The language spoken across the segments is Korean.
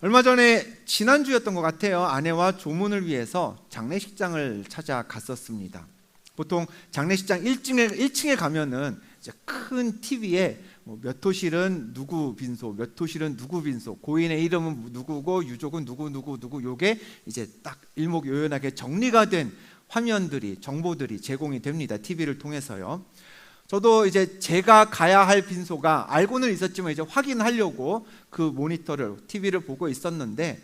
얼마 전에 지난주였던 것 같아요. 아내와 조문을 위해서 장례식장을 찾아갔었습니다. 보통 장례식장 1층에 가면은 이제 큰 TV에 몇 호실은 누구 빈소, 몇 호실은 누구 빈소, 고인의 이름은 누구고 유족은 누구 요게 이제 딱 일목요연하게 정리가 된 화면들이, 정보들이 제공이 됩니다. TV를 통해서요. 저도 이제 제가 가야 할 빈소가 알고는 있었지만 이제 확인하려고 그 모니터를, TV를 보고 있었는데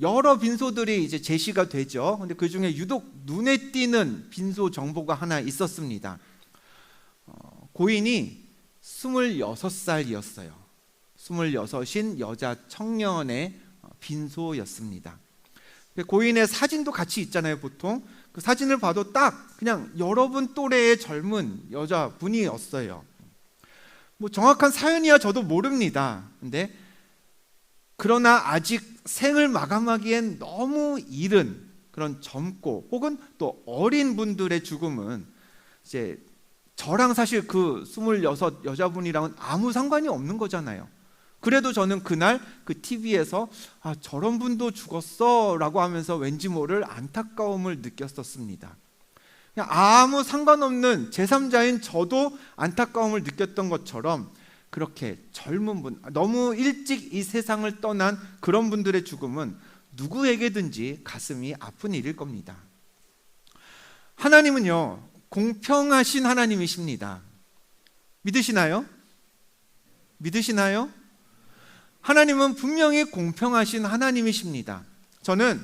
여러 빈소들이 이제 제시가 되죠. 근데 그 중에 유독 눈에 띄는 빈소 정보가 하나 있었습니다. 고인이 26살이었어요. 26인 여자 청년의 빈소였습니다. 고인의 사진도 같이 있잖아요. 보통 그 사진을 봐도 딱 그냥 여러분 또래의 젊은 여자분이었어요. 정확한 사연이야 저도 모릅니다. 근데 그러나 아직 생을 마감하기엔 너무 이른 그런 젊고 혹은 또 어린 분들의 죽음은 이제 저랑 사실 그 26 여자분이랑은 아무 상관이 없는 거잖아요. 그래도 저는 그날 그 TV에서 저런 분도 죽었어 라고 하면서 왠지 모를 안타까움을 느꼈었습니다. 그냥 아무 상관없는 제3자인 저도 안타까움을 느꼈던 것처럼 그렇게 젊은 분, 너무 일찍 이 세상을 떠난 그런 분들의 죽음은 누구에게든지 가슴이 아픈 일일 겁니다. 하나님은요, 공평하신 하나님이십니다. 믿으시나요? 믿으시나요? 하나님은 분명히 공평하신 하나님이십니다. 저는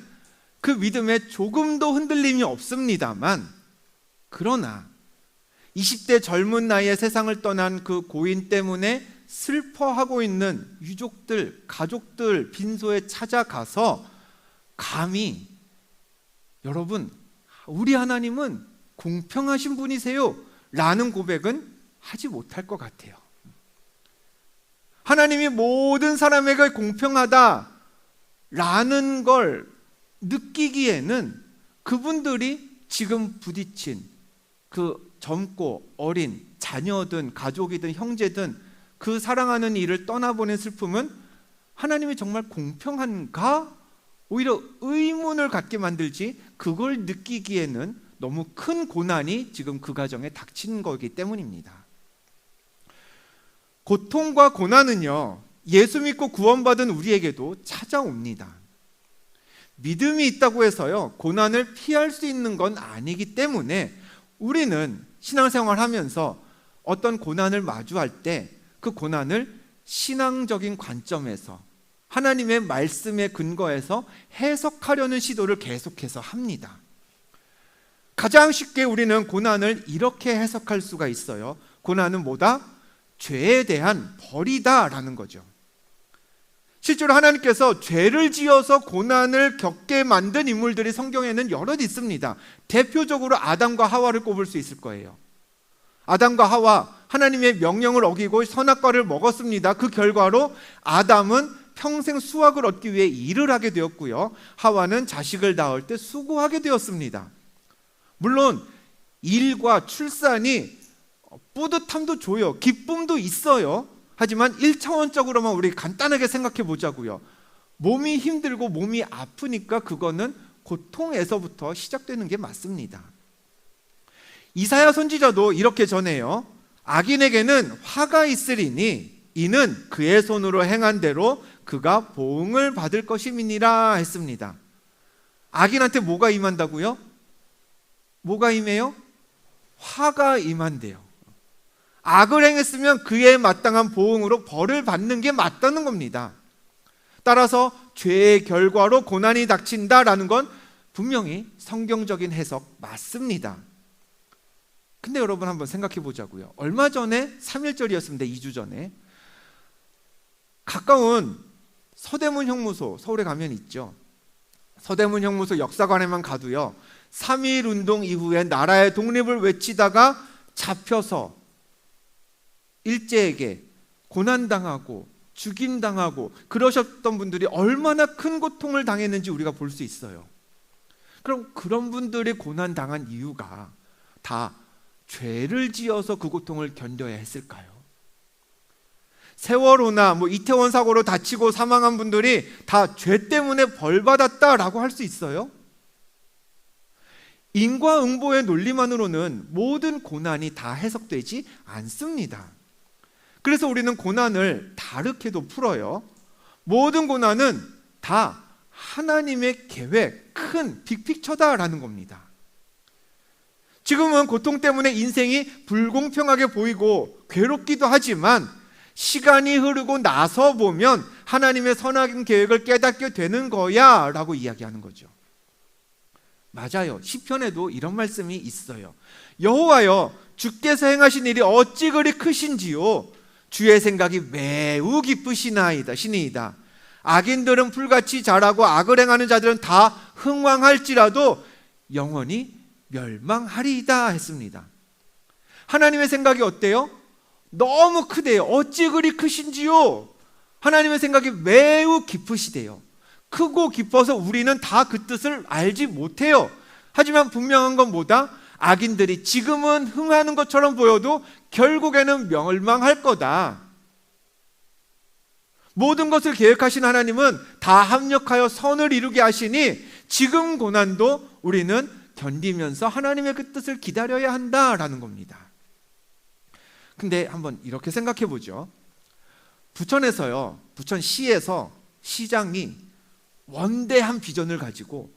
그 믿음에 조금도 흔들림이 없습니다만, 그러나 20대 젊은 나이에 세상을 떠난 그 고인 때문에 슬퍼하고 있는 유족들, 가족들 빈소에 찾아가서 감히 여러분, 우리 하나님은 공평하신 분이세요 라는 고백은 하지 못할 것 같아요. 하나님이 모든 사람에게 공평하다 라는 걸 느끼기에는 그분들이 지금 부딪힌 그 젊고 어린 자녀든 가족이든 형제든 그 사랑하는 이를 떠나보낸 슬픔은 하나님이 정말 공평한가? 오히려 의문을 갖게 만들지, 그걸 느끼기에는 너무 큰 고난이 지금 그 가정에 닥친 거기 때문입니다. 고통과 고난은요, 예수 믿고 구원받은 우리에게도 찾아옵니다. 믿음이 있다고 해서요, 고난을 피할 수 있는 건 아니기 때문에 우리는 신앙생활 하면서 어떤 고난을 마주할 때 그 고난을 신앙적인 관점에서 하나님의 말씀에 근거해서 해석하려는 시도를 계속해서 합니다. 가장 쉽게 우리는 고난을 이렇게 해석할 수가 있어요. 고난은 뭐다? 죄에 대한 벌이다 라는 거죠. 실제로 하나님께서 죄를 지어서 고난을 겪게 만든 인물들이 성경에는 여럿 있습니다. 대표적으로 아담과 하와를 꼽을 수 있을 거예요. 아담과 하와, 하나님의 명령을 어기고 선악과를 먹었습니다. 그 결과로 아담은 평생 수확을 얻기 위해 일을 하게 되었고요, 하와는 자식을 낳을 때 수고하게 되었습니다. 물론 일과 출산이 뿌듯함도 줘요, 기쁨도 있어요. 하지만 1차원적으로만 우리 간단하게 생각해 보자고요. 몸이 힘들고 몸이 아프니까 그거는 고통에서부터 시작되는 게 맞습니다. 이사야 선지자도 이렇게 전해요. 악인에게는 화가 있으리니 이는 그의 손으로 행한 대로 그가 보응을 받을 것임이니라 했습니다. 악인한테 뭐가 임한다고요? 뭐가 임해요? 화가 임한대요. 악을 행했으면 그에 마땅한 보응으로 벌을 받는 게 맞다는 겁니다. 따라서 죄의 결과로 고난이 닥친다라는 건 분명히 성경적인 해석 맞습니다. 근데 여러분 한번 생각해 보자고요. 얼마 전에 3.1절이었습니다. 2주 전에 가까운 서대문 형무소, 서울에 가면 있죠. 서대문 형무소 역사관에만 가도요, 3.1 운동 이후에 나라의 독립을 외치다가 잡혀서 일제에게 고난당하고 죽임당하고 그러셨던 분들이 얼마나 큰 고통을 당했는지 우리가 볼 수 있어요. 그럼 그런 분들이 고난당한 이유가 다 죄를 지어서 그 고통을 견뎌야 했을까요? 세월호나 이태원 사고로 다치고 사망한 분들이 다 죄 때문에 벌 받았다라고 할 수 있어요? 인과응보의 논리만으로는 모든 고난이 다 해석되지 않습니다. 그래서 우리는 고난을 다르게도 풀어요. 모든 고난은 다 하나님의 계획, 큰 빅픽처다라는 겁니다. 지금은 고통 때문에 인생이 불공평하게 보이고 괴롭기도 하지만 시간이 흐르고 나서 보면 하나님의 선한 계획을 깨닫게 되는 거야 라고 이야기하는 거죠. 맞아요. 시편에도 이런 말씀이 있어요. 여호와여, 주께서 행하신 일이 어찌 그리 크신지요. 주의 생각이 매우 기쁘시나이다. 악인들은 풀같이 자라고 악을 행하는 자들은 다 흥왕할지라도 영원히 멸망하리이다 했습니다. 하나님의 생각이 어때요? 너무 크대요. 어찌 그리 크신지요. 하나님의 생각이 매우 깊으시대요. 크고 깊어서 우리는 다 그 뜻을 알지 못해요. 하지만 분명한 건 뭐다? 악인들이 지금은 흥하는 것처럼 보여도 결국에는 멸망할 거다. 모든 것을 계획하신 하나님은 다 합력하여 선을 이루게 하시니 지금 고난도 우리는 견디면서 하나님의 그 뜻을 기다려야 한다라는 겁니다. 근데 한번 이렇게 생각해 보죠. 부천시에서 시장이 원대한 비전을 가지고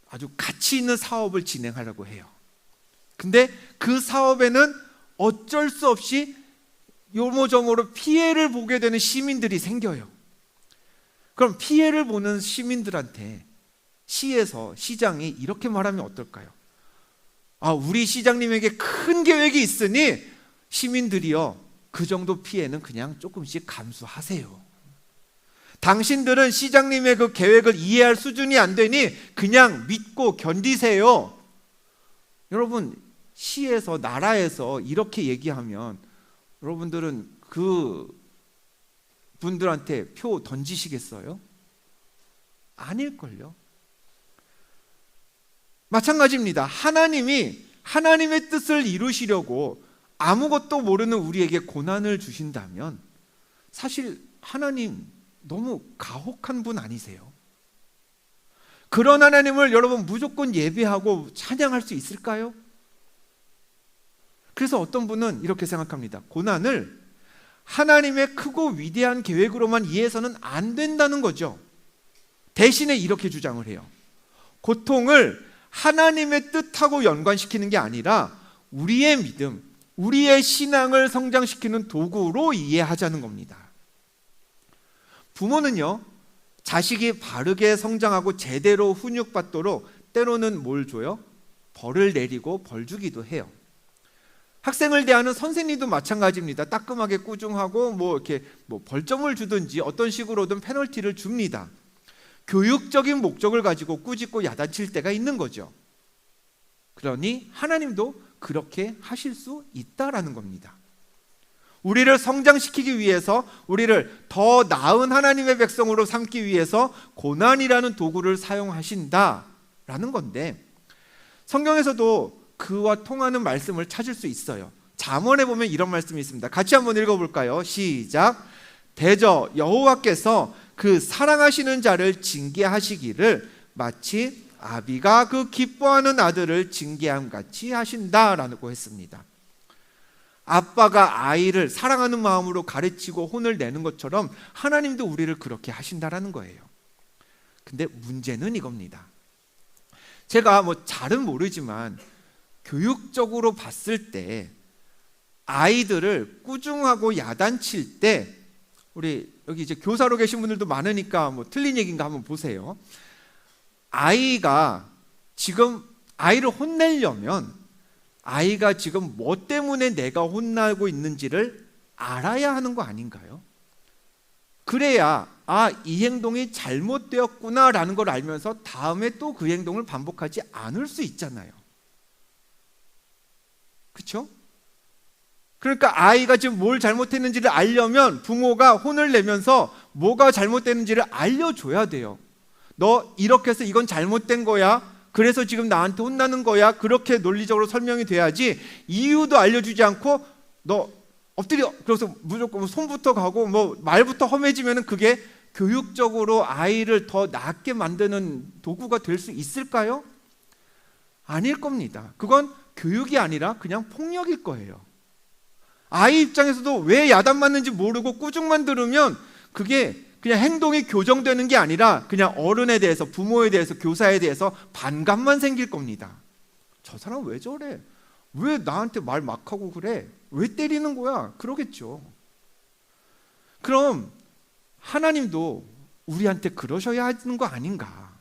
아주 가치 있는 사업을 진행하려고 해요. 근데 그 사업에는 어쩔 수 없이 요모저모로 피해를 보게 되는 시민들이 생겨요. 그럼 피해를 보는 시민들한테 시에서 시장이 이렇게 말하면 어떨까요? 우리 시장님에게 큰 계획이 있으니 시민들이요, 그 정도 피해는 그냥 조금씩 감수하세요. 당신들은 시장님의 그 계획을 이해할 수준이 안 되니 그냥 믿고 견디세요. 여러분, 시에서, 나라에서 이렇게 얘기하면 여러분들은 그 분들한테 표 던지시겠어요? 아닐걸요. 마찬가지입니다. 하나님이 하나님의 뜻을 이루시려고 아무것도 모르는 우리에게 고난을 주신다면 사실 하나님 너무 가혹한 분 아니세요? 그런 하나님을 여러분 무조건 예배하고 찬양할 수 있을까요? 그래서 어떤 분은 이렇게 생각합니다. 고난을 하나님의 크고 위대한 계획으로만 이해해서는 안 된다는 거죠. 대신에 이렇게 주장을 해요. 고통을 하나님의 뜻하고 연관시키는 게 아니라 우리의 믿음, 우리의 신앙을 성장시키는 도구로 이해하자는 겁니다. 부모는요, 자식이 바르게 성장하고 제대로 훈육받도록 때로는 뭘 줘요? 벌을 내리고 벌 주기도 해요. 학생을 대하는 선생님도 마찬가지입니다. 따끔하게 꾸중하고 이렇게 벌점을 주든지 어떤 식으로든 페널티를 줍니다. 교육적인 목적을 가지고 꾸짖고 야단칠 때가 있는 거죠. 그러니 하나님도 그렇게 하실 수 있다라는 겁니다. 우리를 성장시키기 위해서, 우리를 더 나은 하나님의 백성으로 삼기 위해서 고난이라는 도구를 사용하신다라는 건데, 성경에서도 그와 통하는 말씀을 찾을 수 있어요. 잠언에 보면 이런 말씀이 있습니다. 같이 한번 읽어볼까요? 시작. 대저 여호와께서 그 사랑하시는 자를 징계하시기를 마치 아비가 그 기뻐하는 아들을 징계함 같이 하신다라고 했습니다. 아빠가 아이를 사랑하는 마음으로 가르치고 혼을 내는 것처럼 하나님도 우리를 그렇게 하신다라는 거예요. 근데 문제는 이겁니다. 제가 잘은 모르지만 교육적으로 봤을 때 아이들을 꾸중하고 야단칠 때, 우리 여기 이제 교사로 계신 분들도 많으니까 틀린 얘기인가 한번 보세요. 아이가 지금 아이를 혼내려면 아이가 지금 뭐 때문에 내가 혼나고 있는지를 알아야 하는 거 아닌가요? 그래야 이 행동이 잘못되었구나라는 걸 알면서 다음에 또 그 행동을 반복하지 않을 수 있잖아요. 그렇죠? 그러니까 아이가 지금 뭘 잘못했는지를 알려면 부모가 혼을 내면서 뭐가 잘못됐는지를 알려줘야 돼요. 너 이렇게 해서 이건 잘못된 거야. 그래서 지금 나한테 혼나는 거야. 그렇게 논리적으로 설명이 돼야지, 이유도 알려주지 않고 너 엎드려, 그래서 무조건 손부터 가고 뭐 말부터 험해지면은 그게 교육적으로 아이를 더 낫게 만드는 도구가 될 수 있을까요? 아닐 겁니다. 그건 교육이 아니라 그냥 폭력일 거예요. 아이 입장에서도 왜 야단 맞는지 모르고 꾸중만 들으면 그게 그냥 행동이 교정되는 게 아니라 그냥 어른에 대해서, 부모에 대해서, 교사에 대해서 반감만 생길 겁니다. 저 사람 왜 저래? 왜 나한테 말 막 하고 그래? 왜 때리는 거야? 그러겠죠. 그럼 하나님도 우리한테 그러셔야 하는 거 아닌가?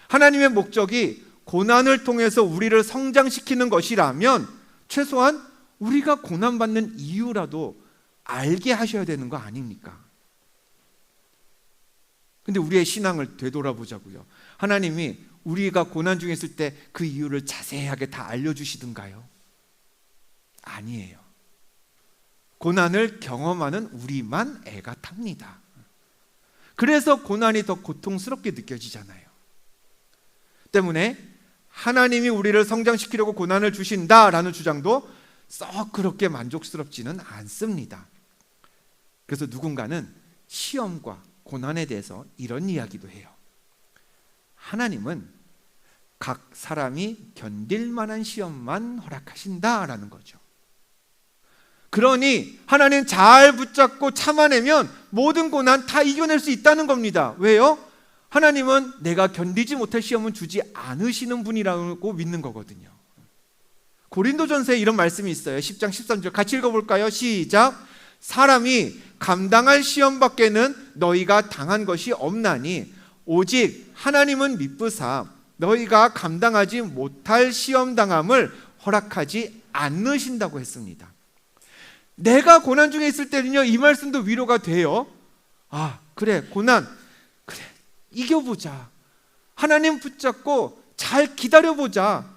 하나님의 목적이 고난을 통해서 우리를 성장시키는 것이라면 최소한 우리가 고난받는 이유라도 알게 하셔야 되는 거 아닙니까? 근데 우리의 신앙을 되돌아보자고요. 하나님이 우리가 고난 중에 있을 때 그 이유를 자세하게 다 알려주시던가요? 아니에요. 고난을 경험하는 우리만 애가 탑니다. 그래서 고난이 더 고통스럽게 느껴지잖아요. 때문에 하나님이 우리를 성장시키려고 고난을 주신다라는 주장도 썩 그렇게 만족스럽지는 않습니다. 그래서 누군가는 시험과 고난에 대해서 이런 이야기도 해요. 하나님은 각 사람이 견딜 만한 시험만 허락하신다라는 거죠. 그러니 하나님 잘 붙잡고 참아내면 모든 고난 다 이겨낼 수 있다는 겁니다. 왜요? 하나님은 내가 견디지 못할 시험은 주지 않으시는 분이라고 믿는 거거든요. 고린도전서에 이런 말씀이 있어요. 10장 13절 같이 읽어볼까요? 시작. 사람이 감당할 시험 밖에는 너희가 당한 것이 없나니 오직 하나님은 미쁘사 너희가 감당하지 못할 시험 당함을 허락하지 않으신다고 했습니다. 내가 고난 중에 있을 때는요, 이 말씀도 위로가 돼요. 아, 그래, 고난, 그래, 이겨보자. 하나님 붙잡고 잘 기다려보자.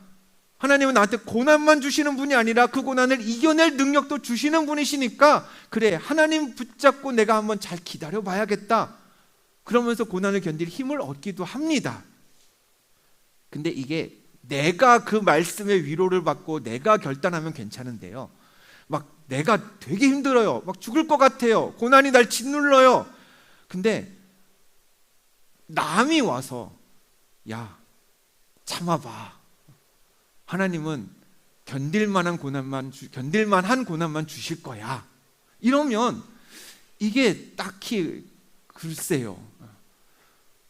하나님은 나한테 고난만 주시는 분이 아니라 그 고난을 이겨낼 능력도 주시는 분이시니까 그래, 하나님 붙잡고 내가 한번 잘 기다려봐야겠다. 그러면서 고난을 견딜 힘을 얻기도 합니다. 근데 이게 내가 그 말씀의 위로를 받고 내가 결단하면 괜찮은데요, 막 내가 되게 힘들어요. 막 죽을 것 같아요. 고난이 날 짓눌러요. 근데 남이 와서 야, 참아봐. 하나님은 견딜만한 고난만 주실 거야. 이러면 이게 딱히 글쎄요.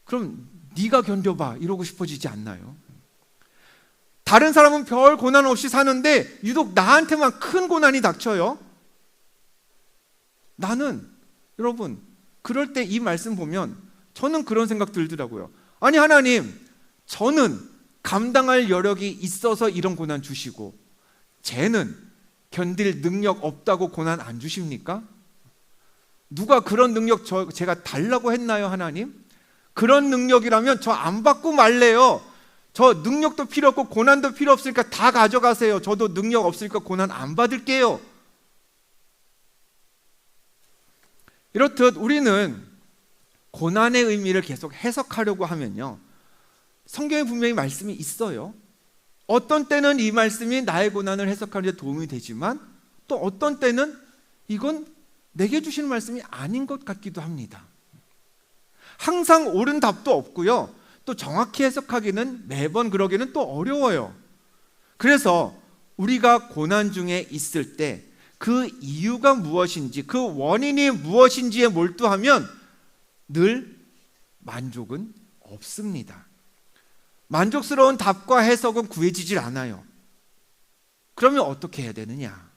그럼 네가 견뎌봐. 이러고 싶어지지 않나요? 다른 사람은 별 고난 없이 사는데 유독 나한테만 큰 고난이 닥쳐요. 나는 여러분 그럴 때 이 말씀 보면 저는 그런 생각 들더라고요. 아니 하나님, 저는 감당할 여력이 있어서 이런 고난 주시고 쟤는 견딜 능력 없다고 고난 안 주십니까? 누가 그런 능력 제가 달라고 했나요, 하나님? 그런 능력이라면 저 안 받고 말래요. 저 능력도 필요 없고 고난도 필요 없으니까 다 가져가세요. 저도 능력 없으니까 고난 안 받을게요. 이렇듯 우리는 고난의 의미를 계속 해석하려고 하면요, 성경에 분명히 말씀이 있어요. 어떤 때는 이 말씀이 나의 고난을 해석하는 데 도움이 되지만 또 어떤 때는 이건 내게 주시는 말씀이 아닌 것 같기도 합니다. 항상 옳은 답도 없고요, 또 정확히 해석하기는 매번 그러기는 또 어려워요. 그래서 우리가 고난 중에 있을 때 그 이유가 무엇인지, 그 원인이 무엇인지에 몰두하면 늘 만족은 없습니다. 만족스러운 답과 해석은 구해지질 않아요. 그러면 어떻게 해야 되느냐?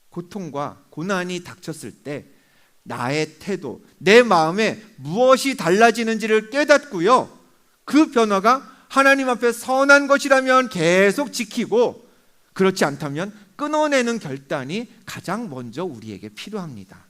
고통과 고난이 닥쳤을 때 나의 태도, 내 마음에 무엇이 달라지는지를 깨닫고요, 그 변화가 하나님 앞에 선한 것이라면 계속 지키고 그렇지 않다면 끊어내는 결단이 가장 먼저 우리에게 필요합니다.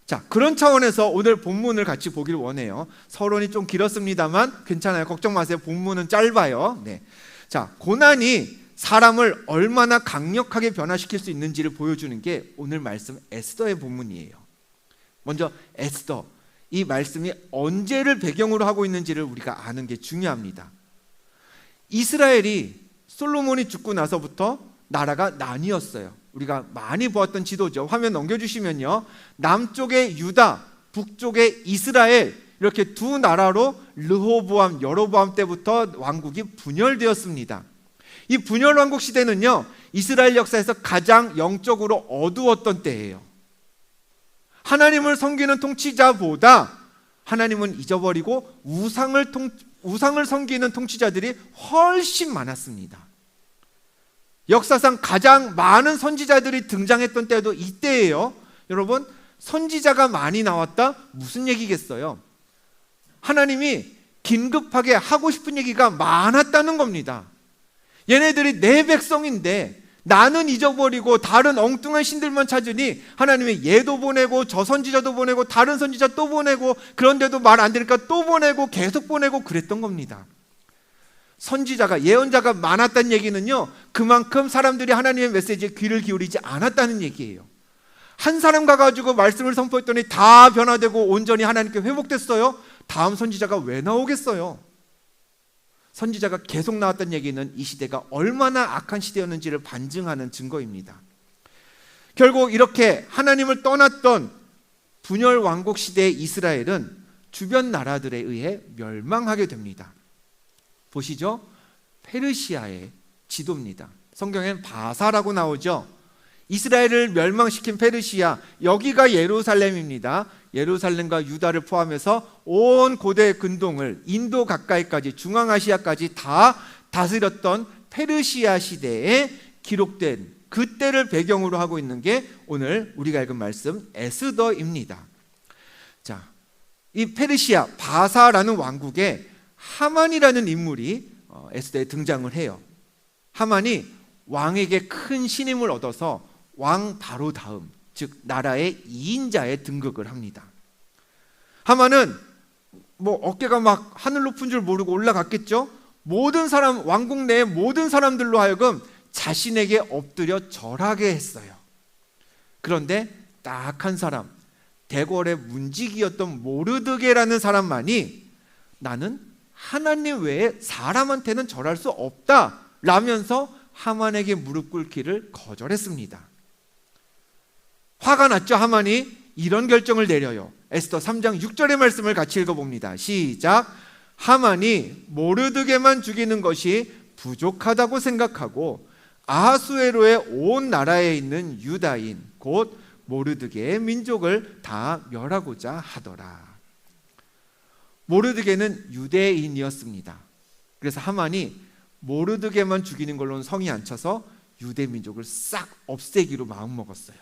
자, 그런 차원에서 오늘 본문을 같이 보길 원해요. 서론이 좀 길었습니다만 괜찮아요. 걱정 마세요. 본문은 짧아요. 네. 자, 고난이 사람을 얼마나 강력하게 변화시킬 수 있는지를 보여주는 게 오늘 말씀 에스더의 본문이에요. 먼저 에스더, 이 말씀이 언제를 배경으로 하고 있는지를 우리가 아는 게 중요합니다. 이스라엘이 솔로몬이 죽고 나서부터 나라가 나뉘었어요. 우리가 많이 보았던 지도죠. 화면 넘겨주시면요, 남쪽의 유다, 북쪽의 이스라엘, 이렇게 두 나라로 르호보암, 여로보암 때부터 왕국이 분열되었습니다. 이 분열 왕국 시대는요, 이스라엘 역사에서 가장 영적으로 어두웠던 때예요. 하나님을 섬기는 통치자보다 하나님은 잊어버리고 우상을 섬기는 통치자들이 훨씬 많았습니다. 역사상 가장 많은 선지자들이 등장했던 때도 이때예요. 여러분, 선지자가 많이 나왔다? 무슨 얘기겠어요? 하나님이 긴급하게 하고 싶은 얘기가 많았다는 겁니다. 얘네들이 내 백성인데 나는 잊어버리고 다른 엉뚱한 신들만 찾으니 하나님이 얘도 보내고 저 선지자도 보내고 다른 선지자 또 보내고, 그런데도 말 안 들으니까 또 보내고 계속 보내고 그랬던 겁니다. 선지자가, 예언자가 많았다는 얘기는요, 그만큼 사람들이 하나님의 메시지에 귀를 기울이지 않았다는 얘기예요. 한 사람 가가지고 말씀을 선포했더니 다 변화되고 온전히 하나님께 회복됐어요. 다음 선지자가 왜 나오겠어요? 선지자가 계속 나왔다는 얘기는 이 시대가 얼마나 악한 시대였는지를 반증하는 증거입니다. 결국 이렇게 하나님을 떠났던 분열 왕국 시대의 이스라엘은 주변 나라들에 의해 멸망하게 됩니다. 보시죠. 페르시아의 지도입니다. 성경엔 바사라고 나오죠. 이스라엘을 멸망시킨 페르시아, 여기가 예루살렘입니다. 예루살렘과 유다를 포함해서 온 고대 근동을 인도 가까이까지 중앙아시아까지 다 다스렸던 페르시아 시대에 기록된 그때를 배경으로 하고 있는 게 오늘 우리가 읽은 말씀 에스더입니다. 자, 이 페르시아 바사라는 왕국에 하만이라는 인물이 에스더에 등장을 해요. 하만이 왕에게 큰 신임을 얻어서 왕 바로 다음, 즉 나라의 2인자에 등극을 합니다. 하만은 어깨가 막 하늘 높은 줄 모르고 올라갔겠죠. 모든 사람, 왕국 내의 모든 사람들로 하여금 자신에게 엎드려 절하게 했어요. 그런데 딱 한 사람, 대궐의 문지기였던 모르드게라는 사람만이 나는 하나님 외에 사람한테는 절할 수 없다 라면서 하만에게 무릎 꿇기를 거절했습니다. 화가 났죠. 하만이 이런 결정을 내려요. 에스더 3장 6절의 말씀을 같이 읽어봅니다. 시작. 하만이 모르드게만 죽이는 것이 부족하다고 생각하고 아하수에로의 온 나라에 있는 유다인 곧 모르드게의 민족을 다 멸하고자 하더라. 모르드게는 유대인이었습니다. 그래서 하만이 모르드게만 죽이는 걸로는 성이 안 차서 유대 민족을 싹 없애기로 마음먹었어요.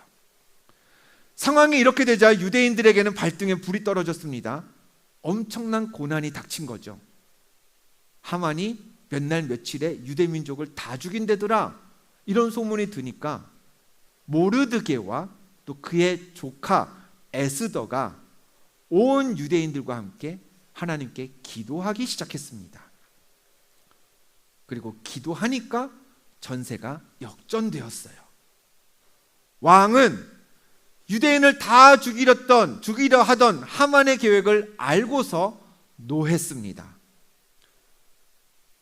상황이 이렇게 되자 유대인들에게는 발등에 불이 떨어졌습니다. 엄청난 고난이 닥친 거죠. 하만이 몇 날 며칠에 유대 민족을 다 죽인대더라, 이런 소문이 드니까 모르드게와 또 그의 조카 에스더가 온 유대인들과 함께 하나님께 기도하기 시작했습니다. 그리고 기도하니까 전세가 역전되었어요. 왕은 유대인을 다 죽이려 하던 하만의 계획을 알고서 노했습니다.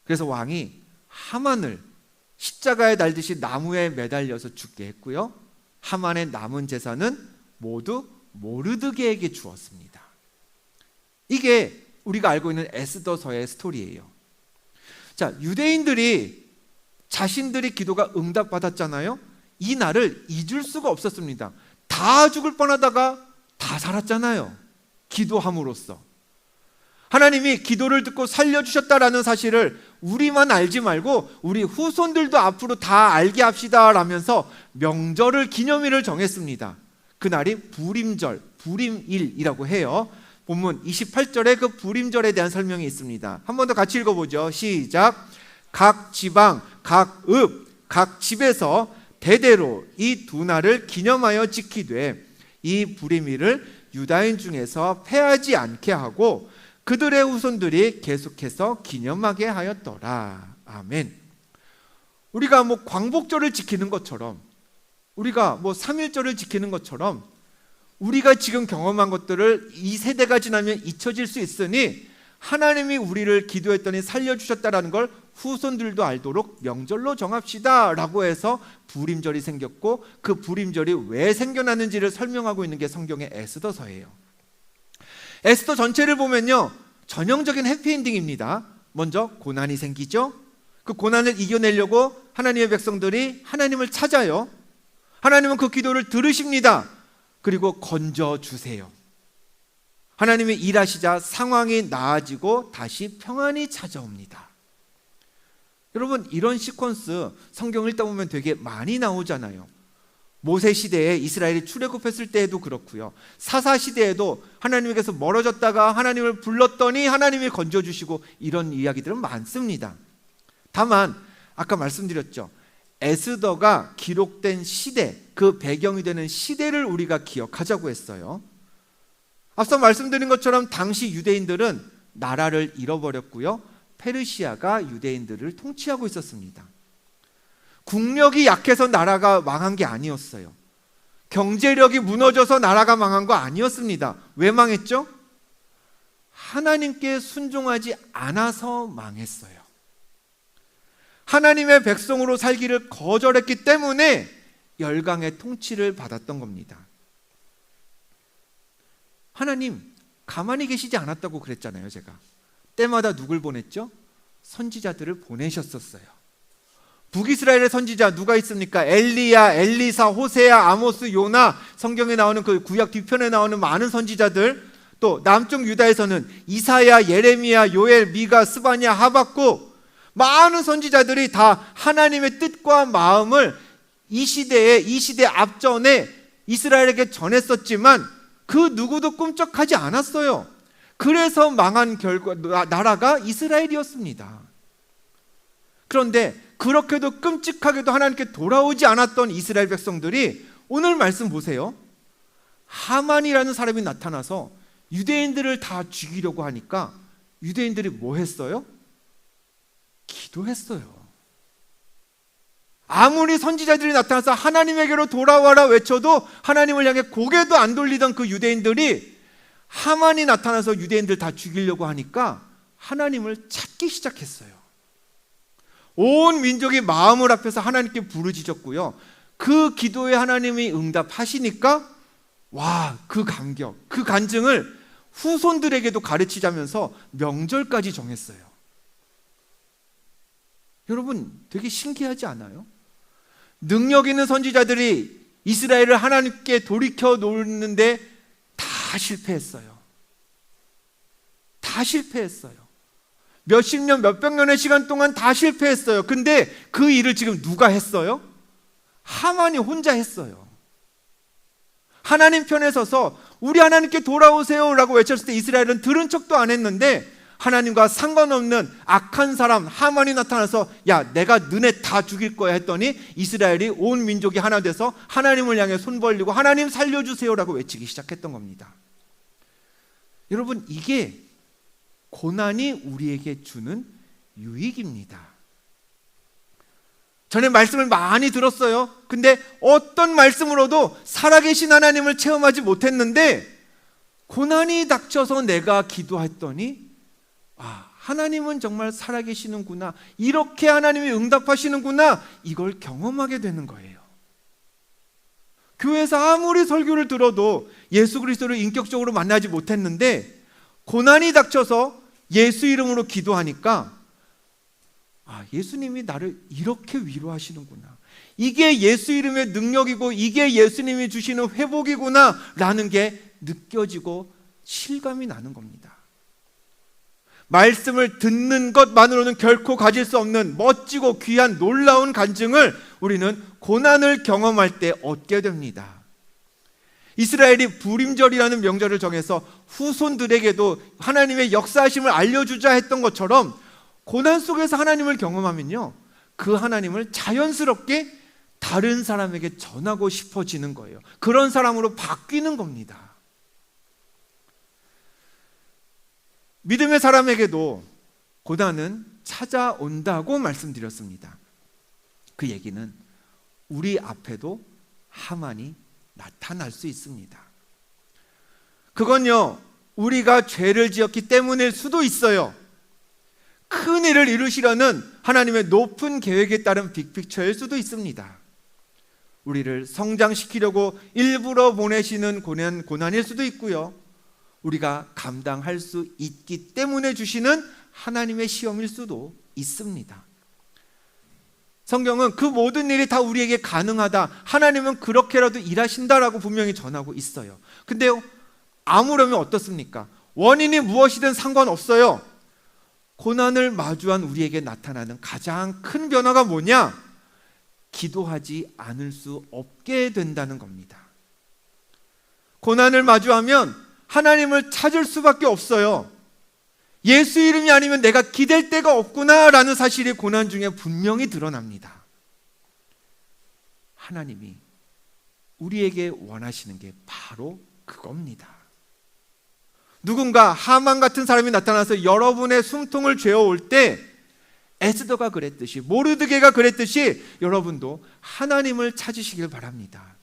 그래서 왕이 하만을 십자가에 달듯이 나무에 매달려서 죽게 했고요. 하만의 남은 재산은 모두 모르드게에게 주었습니다. 이게 우리가 알고 있는 에스더서의 스토리예요. 자, 유대인들이 자신들의 기도가 응답받았잖아요. 이 날을 잊을 수가 없었습니다. 다 죽을 뻔하다가 다 살았잖아요. 기도함으로써 하나님이 기도를 듣고 살려주셨다라는 사실을 우리만 알지 말고 우리 후손들도 앞으로 다 알게 합시다 라면서 명절을, 기념일을 정했습니다. 그날이 부림절, 부림일이라고 해요. 본문 28절에 그 부림절에 대한 설명이 있습니다. 한 번 더 같이 읽어보죠. 시작. 각 지방, 각 읍, 각 집에서 대대로 이 두 날을 기념하여 지키되 이 부림일을 유다인 중에서 패하지 않게 하고 그들의 후손들이 계속해서 기념하게 하였더라. 아멘. 우리가 광복절을 지키는 것처럼, 우리가 3.1절을 지키는 것처럼 우리가 지금 경험한 것들을 이 세대가 지나면 잊혀질 수 있으니 하나님이 우리를 기도했더니 살려주셨다라는 걸 후손들도 알도록 명절로 정합시다 라고 해서 부림절이 생겼고, 그 부림절이 왜 생겨나는지를 설명하고 있는 게 성경의 에스더서예요. 에스더 전체를 보면요, 전형적인 해피엔딩입니다. 먼저 고난이 생기죠. 그 고난을 이겨내려고 하나님의 백성들이 하나님을 찾아요. 하나님은 그 기도를 들으십니다. 그리고 건져주세요. 하나님이 일하시자 상황이 나아지고 다시 평안이 찾아옵니다. 여러분, 이런 시퀀스 성경을 읽다 보면 되게 많이 나오잖아요. 모세 시대에 이스라엘이 출애굽했을 때에도 그렇고요, 사사 시대에도 하나님에게서 멀어졌다가 하나님을 불렀더니 하나님이 건져주시고, 이런 이야기들은 많습니다. 다만 아까 말씀드렸죠, 에스더가 기록된 시대, 그 배경이 되는 시대를 우리가 기억하자고 했어요. 앞서 말씀드린 것처럼 당시 유대인들은 나라를 잃어버렸고요, 페르시아가 유대인들을 통치하고 있었습니다. 국력이 약해서 나라가 망한 게 아니었어요. 경제력이 무너져서 나라가 망한 거 아니었습니다. 왜 망했죠? 하나님께 순종하지 않아서 망했어요. 하나님의 백성으로 살기를 거절했기 때문에 열강의 통치를 받았던 겁니다. 하나님 가만히 계시지 않았다고 그랬잖아요. 제가 때마다 누굴 보냈죠? 선지자들을 보내셨었어요. 북이스라엘의 선지자 누가 있습니까? 엘리야, 엘리사, 호세야, 아모스, 요나, 성경에 나오는 그 구약 뒤편에 나오는 많은 선지자들, 또 남쪽 유다에서는 이사야, 예레미야, 요엘, 미가, 스바냐, 하박국, 많은 선지자들이 다 하나님의 뜻과 마음을 이 시대 앞전에 이스라엘에게 전했었지만 그 누구도 꿈쩍하지 않았어요. 그래서 망한 결과 나라가 이스라엘이었습니다. 그런데 그렇게도 끔찍하게도 하나님께 돌아오지 않았던 이스라엘 백성들이 오늘 말씀 보세요. 하만이라는 사람이 나타나서 유대인들을 다 죽이려고 하니까 유대인들이 뭐 했어요? 기도했어요. 아무리 선지자들이 나타나서 하나님에게로 돌아와라 외쳐도 하나님을 향해 고개도 안 돌리던 그 유대인들이 하만이 나타나서 유대인들 다 죽이려고 하니까 하나님을 찾기 시작했어요. 온 민족이 마음을 합해서 하나님께 부르짖었고요, 그 기도에 하나님이 응답하시니까 와, 그 감격, 그 간증을 후손들에게도 가르치자면서 명절까지 정했어요. 여러분, 되게 신기하지 않아요? 능력 있는 선지자들이 이스라엘을 하나님께 돌이켜 놓는데 다 실패했어요. 다 실패했어요. 몇십 년, 몇백 년의 시간 동안 다 실패했어요. 근데 그 일을 지금 누가 했어요? 하만이 혼자 했어요. 하나님 편에 서서 우리 하나님께 돌아오세요 라고 외쳤을 때 이스라엘은 들은 척도 안 했는데, 하나님과 상관없는 악한 사람 하만이 나타나서 야, 내가 너네 다 죽일 거야 했더니 이스라엘이 온 민족이 하나 돼서 하나님을 향해 손 벌리고 하나님 살려주세요 라고 외치기 시작했던 겁니다. 여러분, 이게 고난이 우리에게 주는 유익입니다. 전에 말씀을 많이 들었어요. 근데 어떤 말씀으로도 살아계신 하나님을 체험하지 못했는데, 고난이 닥쳐서 내가 기도했더니 하나님은 정말 살아계시는구나, 이렇게 하나님이 응답하시는구나, 이걸 경험하게 되는 거예요. 교회에서 아무리 설교를 들어도 예수 그리스도를 인격적으로 만나지 못했는데, 고난이 닥쳐서 예수 이름으로 기도하니까 예수님이 나를 이렇게 위로하시는구나, 이게 예수 이름의 능력이고 이게 예수님이 주시는 회복이구나 라는 게 느껴지고 실감이 나는 겁니다. 말씀을 듣는 것만으로는 결코 가질 수 없는 멋지고 귀한 놀라운 간증을 우리는 고난을 경험할 때 얻게 됩니다. 이스라엘이 부림절이라는 명절을 정해서 후손들에게도 하나님의 역사하심을 알려주자 했던 것처럼, 고난 속에서 하나님을 경험하면요, 그 하나님을 자연스럽게 다른 사람에게 전하고 싶어지는 거예요. 그런 사람으로 바뀌는 겁니다. 믿음의 사람에게도 고난은 찾아온다고 말씀드렸습니다. 그 얘기는 우리 앞에도 하만이 나타날 수 있습니다. 그건요, 우리가 죄를 지었기 때문일 수도 있어요. 큰 일을 이루시려는 하나님의 높은 계획에 따른 빅픽처일 수도 있습니다. 우리를 성장시키려고 일부러 보내시는 고난일 수도 있고요, 우리가 감당할 수 있기 때문에 주시는 하나님의 시험일 수도 있습니다. 성경은 그 모든 일이 다 우리에게 가능하다, 하나님은 그렇게라도 일하신다라고 분명히 전하고 있어요. 근데요, 아무려면 어떻습니까? 원인이 무엇이든 상관없어요. 고난을 마주한 우리에게 나타나는 가장 큰 변화가 뭐냐? 기도하지 않을 수 없게 된다는 겁니다. 고난을 마주하면 하나님을 찾을 수밖에 없어요. 예수 이름이 아니면 내가 기댈 데가 없구나라는 사실이 고난 중에 분명히 드러납니다. 하나님이 우리에게 원하시는 게 바로 그겁니다. 누군가 하만 같은 사람이 나타나서 여러분의 숨통을 죄어올 때 에스더가 그랬듯이, 모르드게가 그랬듯이 여러분도 하나님을 찾으시길 바랍니다.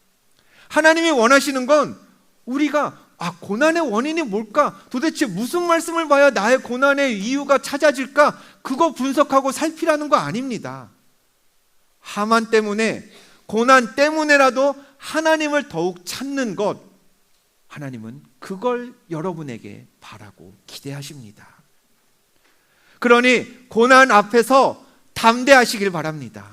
하나님이 원하시는 건 우리가 고난의 원인이 뭘까? 도대체 무슨 말씀을 봐야 나의 고난의 이유가 찾아질까? 그거 분석하고 살피라는 거 아닙니다. 하만 때문에, 고난 때문에라도 하나님을 더욱 찾는 것, 하나님은 그걸 여러분에게 바라고 기대하십니다. 그러니 고난 앞에서 담대하시길 바랍니다.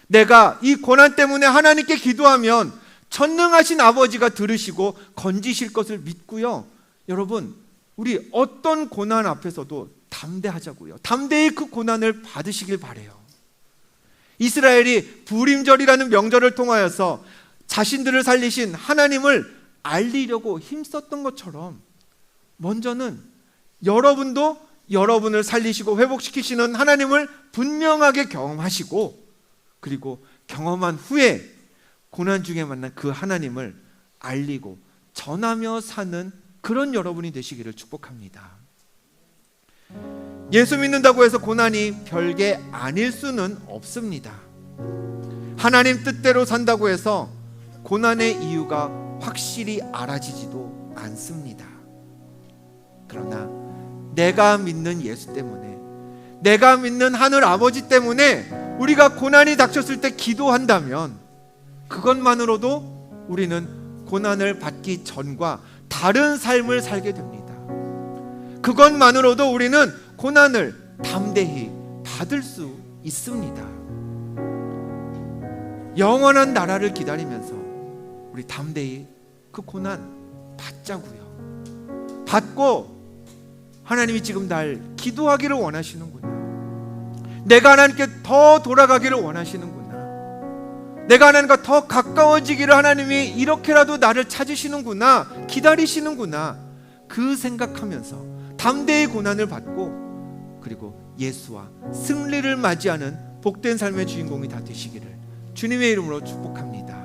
내가 이 고난 때문에 하나님께 기도하면 전능하신 아버지가 들으시고 건지실 것을 믿고요, 여러분, 우리 어떤 고난 앞에서도 담대하자고요. 담대히 그 고난을 받으시길 바라요. 이스라엘이 부림절이라는 명절을 통하여서 자신들을 살리신 하나님을 알리려고 힘썼던 것처럼, 먼저는 여러분도 여러분을 살리시고 회복시키시는 하나님을 분명하게 경험하시고, 그리고 경험한 후에 고난 중에 만난 그 하나님을 알리고 전하며 사는 그런 여러분이 되시기를 축복합니다. 예수 믿는다고 해서 고난이 별게 아닐 수는 없습니다. 하나님 뜻대로 산다고 해서 고난의 이유가 확실히 알아지지도 않습니다. 그러나 내가 믿는 예수 때문에, 내가 믿는 하늘 아버지 때문에 우리가 고난이 닥쳤을 때 기도한다면 그것만으로도 우리는 고난을 받기 전과 다른 삶을 살게 됩니다. 그것만으로도 우리는 고난을 담대히 받을 수 있습니다. 영원한 나라를 기다리면서 우리 담대히 그 고난 받자고요. 받고 하나님이 지금 날 기도하기를 원하시는구나, 내가 하나님께 더 돌아가기를 원하시는구나, 내가 하나님과 더 가까워지기를 하나님이 이렇게라도 나를 찾으시는구나, 기다리시는구나, 그 생각하면서 담대히 고난을 받고, 그리고 예수와 승리를 맞이하는 복된 삶의 주인공이 다 되시기를 주님의 이름으로 축복합니다.